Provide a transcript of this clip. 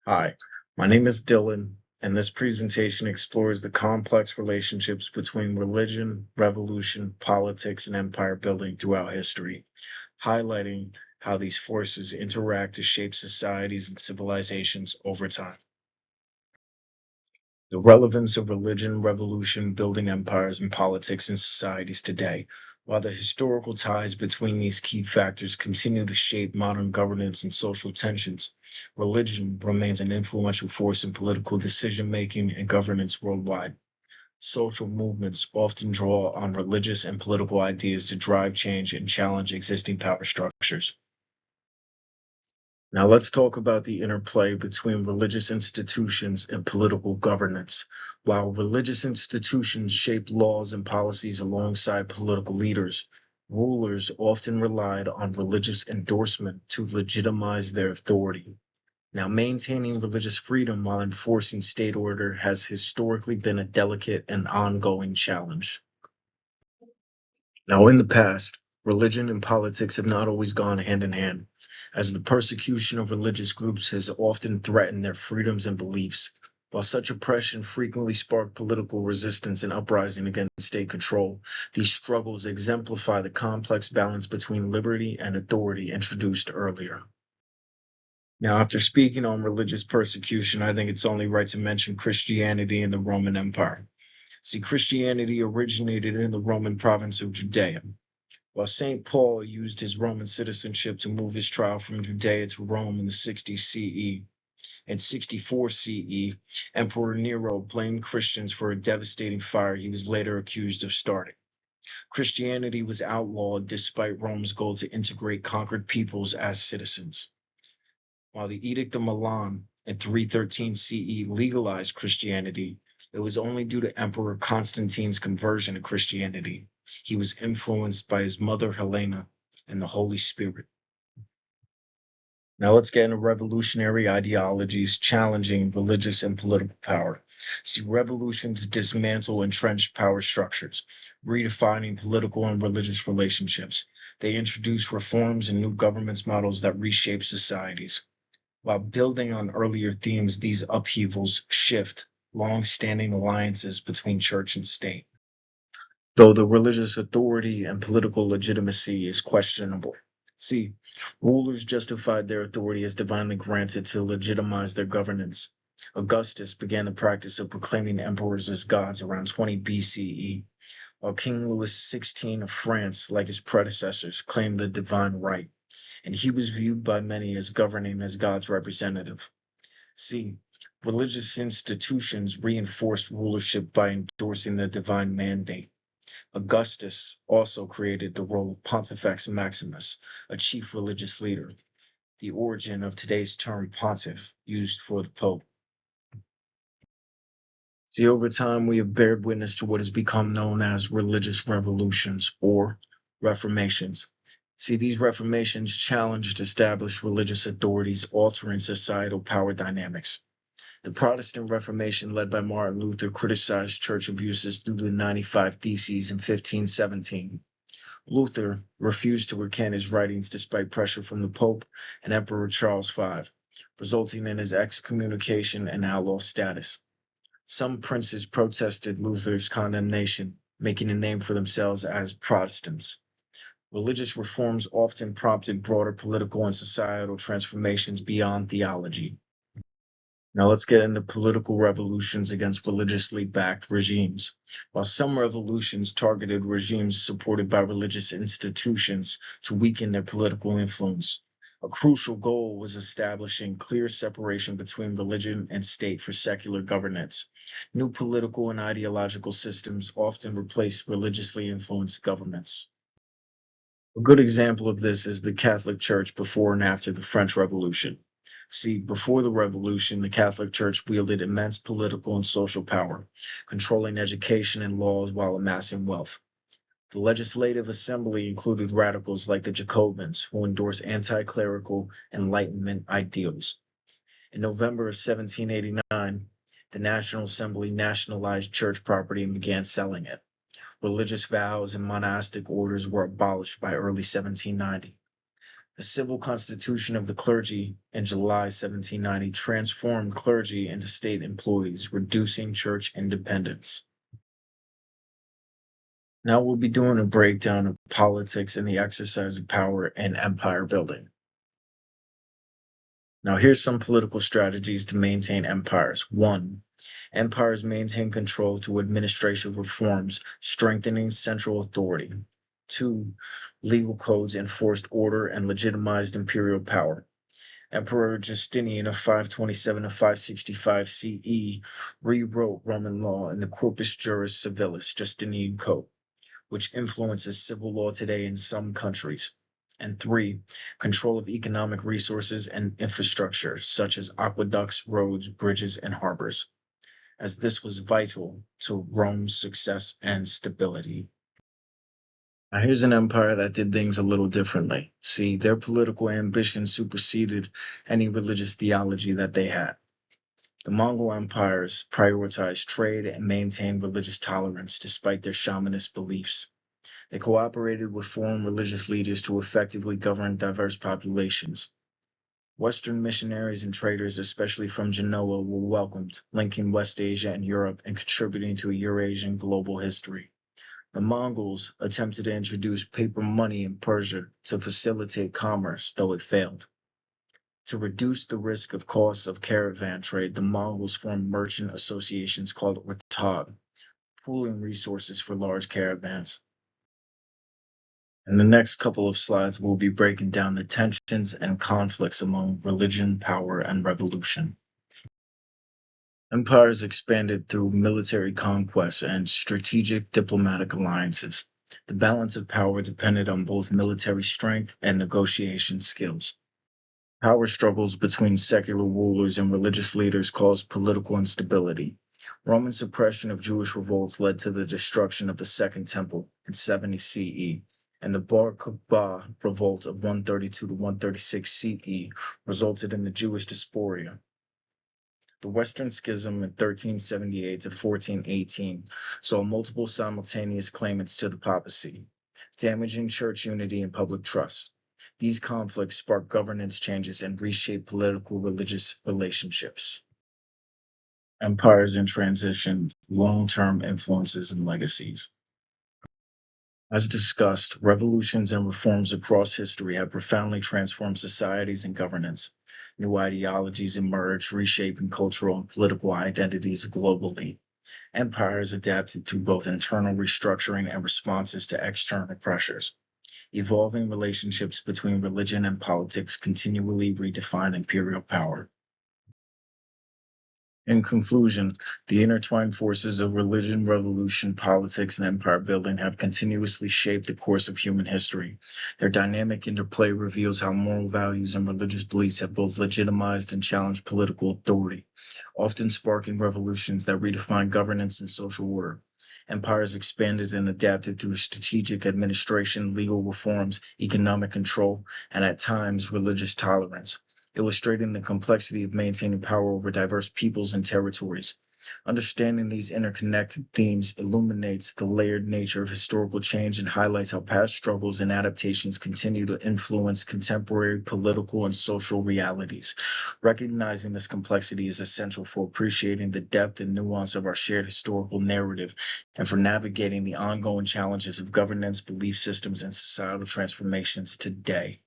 Hi, my name is Dylan, and this presentation explores the complex relationships between religion, revolution, politics, and empire building throughout history, highlighting how these forces interact to shape societies and civilizations over time. The relevance of religion, revolution, building empires, and politics in societies today. While the historical ties between these key factors continue to shape modern governance and social tensions, religion remains an influential force in political decision making and governance worldwide. Social movements often draw on religious and political ideas to drive change and challenge existing power structures. Now let's talk about the interplay between religious institutions and political governance. While religious institutions shape laws and policies alongside political leaders, rulers often relied on religious endorsement to legitimize their authority. Now, maintaining religious freedom while enforcing state order has historically been a delicate and ongoing challenge. Now, in the past, religion and politics have not always gone hand in hand, as the persecution of religious groups has often threatened their freedoms and beliefs. While such oppression frequently sparked political resistance and uprising against state control, these struggles exemplify the complex balance between liberty and authority introduced earlier. Now, after speaking on religious persecution, I think it's only right to mention Christianity and the Roman Empire. See, Christianity originated in the Roman province of Judea. While St. Paul used his Roman citizenship to move his trial from Judea to Rome in the 60s CE. In 64 CE, Emperor Nero blamed Christians for a devastating fire he was later accused of starting. Christianity was outlawed despite Rome's goal to integrate conquered peoples as citizens. While the Edict of Milan in 313 CE legalized Christianity, it was only due to Emperor Constantine's conversion to Christianity. He was influenced by his mother Helena and the Holy Spirit. Now let's get into revolutionary ideologies challenging religious and political power. See, revolutions dismantle entrenched power structures, redefining political and religious relationships. They introduce reforms and new governance models that reshape societies. While building on earlier themes, these upheavals shift long-standing alliances between church and state, though the religious authority and political legitimacy is questionable. See, rulers justified their authority as divinely granted to legitimize their governance. Augustus began the practice of proclaiming emperors as gods around 20 BCE, while King Louis XVI of France, like his predecessors, claimed the divine right, and he was viewed by many as governing as God's representative. See, religious institutions reinforced rulership by endorsing the divine mandate. Augustus also created the role of Pontifex Maximus, a chief religious leader, the origin of today's term pontiff, used for the Pope. See, over time, we have bared witness to what has become known as religious revolutions or reformations. See, these reformations challenged established religious authorities, altering societal power dynamics. The Protestant Reformation, led by Martin Luther, criticized church abuses through the 95 Theses in 1517. Luther refused to recant his writings despite pressure from the Pope and Emperor Charles V, resulting in his excommunication and outlaw status. Some princes protested Luther's condemnation, making a name for themselves as Protestants. Religious reforms often prompted broader political and societal transformations beyond theology. Now let's get into political revolutions against religiously backed regimes. While some revolutions targeted regimes supported by religious institutions to weaken their political influence, a crucial goal was establishing clear separation between religion and state for secular governance. New political and ideological systems often replaced religiously influenced governments. A good example of this is the Catholic Church before and after the French Revolution. See, before the Revolution, the Catholic Church wielded immense political and social power, controlling education and laws while amassing wealth. The Legislative Assembly included radicals like the Jacobins, who endorsed anti-clerical Enlightenment ideals. In November of 1789, the National Assembly nationalized church property and began selling it. Religious vows and monastic orders were abolished by early 1790. The Civil Constitution of the Clergy in July 1790 transformed clergy into state employees, reducing church independence. Now we'll be doing a breakdown of politics and the exercise of power in empire building. Now here's some political strategies to maintain empires. 1. Empires maintain control through administrative reforms, strengthening central authority. 2. Legal codes enforced order and legitimized imperial power. Emperor Justinian of 527 to 565 CE rewrote Roman law in the Corpus Juris Civilis Justinian Code, which influences civil law today in some countries. And 3, control of economic resources and infrastructure, such as aqueducts, roads, bridges, and harbors, as this was vital to Rome's success and stability. Now, here's an empire that did things a little differently. See, their political ambition superseded any religious theology that they had. The Mongol empires prioritized trade and maintained religious tolerance despite their shamanist beliefs. They cooperated with foreign religious leaders to effectively govern diverse populations. Western missionaries and traders, especially from Genoa, were welcomed, linking West Asia and Europe and contributing to a Eurasian global history. The Mongols attempted to introduce paper money in Persia to facilitate commerce, though it failed. To reduce the risk of costs of caravan trade, the Mongols formed merchant associations called Ratag, pooling resources for large caravans. In the next couple of slides, we'll be breaking down the tensions and conflicts among religion, power, and revolution. Empires expanded through military conquests and strategic diplomatic alliances. The balance of power depended on both military strength and negotiation skills. Power struggles between secular rulers and religious leaders caused political instability. Roman suppression of Jewish revolts led to the destruction of the Second Temple in 70 CE, and the Bar Kokhba revolt of 132 to 136 CE resulted in the Jewish diaspora. The Western Schism in 1378 to 1418 saw multiple simultaneous claimants to the papacy, damaging church unity and public trust. These conflicts sparked governance changes and reshaped political religious relationships. Empires in transition, long-term influences and legacies. As discussed, revolutions and reforms across history have profoundly transformed societies and governance. New ideologies emerged, reshaping cultural and political identities globally. Empires adapted to both internal restructuring and responses to external pressures. Evolving relationships between religion and politics continually redefine imperial power. In conclusion, the intertwined forces of religion, revolution, politics, and empire building have continuously shaped the course of human history. Their dynamic interplay reveals how moral values and religious beliefs have both legitimized and challenged political authority, often sparking revolutions that redefine governance and social order. Empires expanded and adapted through strategic administration, legal reforms, economic control, and at times religious tolerance, illustrating the complexity of maintaining power over diverse peoples and territories. Understanding these interconnected themes illuminates the layered nature of historical change and highlights how past struggles and adaptations continue to influence contemporary political and social realities. Recognizing this complexity is essential for appreciating the depth and nuance of our shared historical narrative and for navigating the ongoing challenges of governance, belief systems, and societal transformations today.